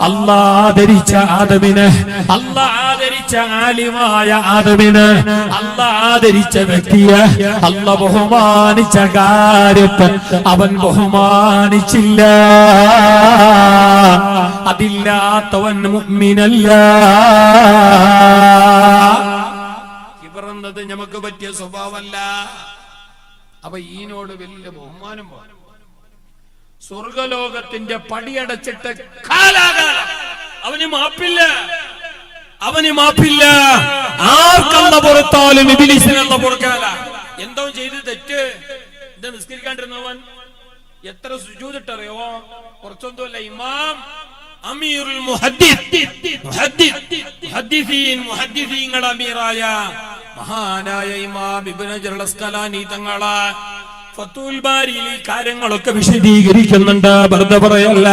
അല്ലാഹ് ആദരിച്ച ആദമിനെ, അല്ലാഹ് ആദരിച്ച ആലിമായ ആദമിനെ, അല്ലാഹ് ആദരിച്ച വ്യക്തിയെ അല്ലാഹ് ബഹുമാനിച്ച കാര്യത്തെ അവൻ ബഹുമാനിച്ചില്ല. അതില്ലാത്തവൻ മുഅ്മിനല്ല. കിബറെന്നത് നമുക്ക് പറ്റിയ സ്വഭാവമല്ല. അപ്പൊ ഈനോട് വലിയ ബഹുമാനം വേണം. സ്വർഗലോകത്തിന്റെ പടിയടച്ചിട്ട് കാലാകാലം അവന് മാപ്പില്ല, അവന് മാപ്പില്ല. ആർക്കല്ല പുറത്താലും ഇബ്ലീസിനല്ല പുറക്കാല. എന്തോ ചെയ്ത് തെറ്റ്. ഇത് നിസ്കരിക്കാണ്ടിരുന്നവൻ എത്ര സുജൂദിട്ടറിയോ? കുറച്ചൊന്നുമല്ല, ഇമാം അമീറുൽ മുഹദ്ദിസീങ്ങളുടെ അമീറായ മഹാനായ ഇമാം ഇബ്നു ഹജർ അസ്ഖലാനി തങ്ങളെ ഫത്തുൽ ബാരിയിൽ ഈ കാര്യങ്ങളൊക്കെ വിശദീകരിക്കുന്നുണ്ട്. വെറുതെ പറയല്ല.